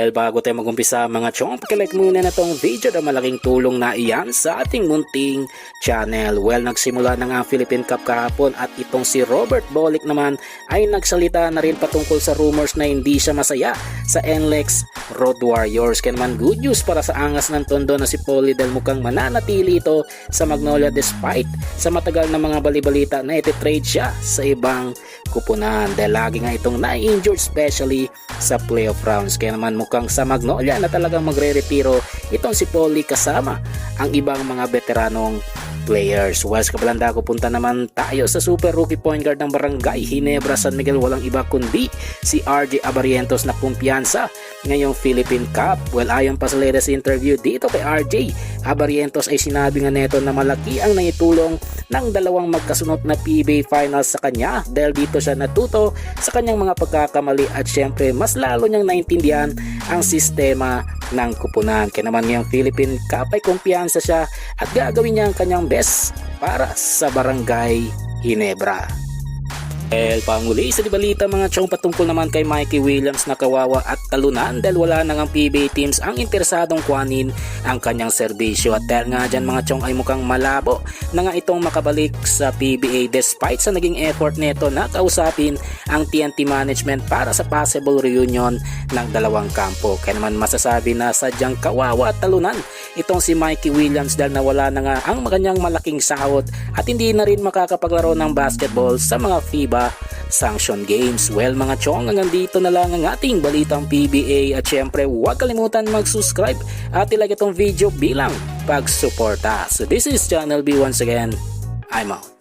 Well, bago tayo mag-umpisa mga chong, pakilike muna na tong video na malaking tulong na iyan sa ating munting channel. Well, nagsimula na nga ang Philippine Cup kahapon at itong si Robert Bolick naman ay nagsalita na rin patungkol sa rumors na hindi siya masaya sa NLEX Road Warriors. Kaya naman good news para sa angas ng tondo na si Polly dahil mukhang mananatili ito sa Magnolia despite sa matagal na mga balibalita na iti-trade siya sa ibang kupunan dahil lagi nga itong na-injured especially sa playoff rounds. Kaya naman mukhang sa Magnolia na talagang magre-retiro itong si Polly kasama ang ibang mga veteranong players. Well, sa kabalanda ko punta naman tayo sa super rookie point guard ng Barangay Ginebra San Miguel, walang iba kundi si RJ Abarientos na kumpiyansa ngayong Philippine Cup. Well, ayon pa sa latest interview dito kay RJ Abarientos ay sinabi nga neto na malaki ang naitulong ng dalawang magkasunod na PBA finals sa kanya dahil dito siya natuto sa kanyang mga pagkakamali at syempre mas lalo niyang naintindihan ang sistema ng kupunan. Kaya naman ngayong Philippine Cup ay kumpiyansa siya at gagawin niya ang kanyang best para sa Barangay Ginebra. Panguli sa balita mga chong patungkol naman kay Mikey Williams na kawawa at talunan dahil wala nang ang PBA teams ang interesadong kuhanin ang kanyang serbisyo at dahil nga dyan mga chong ay mukhang malabo na nga itong makabalik sa PBA despite sa naging effort neto na kausapin ang TNT management para sa possible reunion ng dalawang kampo. Kaya naman masasabi na sadyang kawawa at talunan itong si Mikey Williams dahil nawala na nga ang kanyang malaking sahod at hindi na rin makakapaglaro ng basketball sa mga FIBA sanction games. Well mga chong, hanggang dito na lang ang ating balitang PBA at syempre huwag kalimutan mag-subscribe at ilike itong video bilang pagsuporta. So this is Channel B once again. I'm out.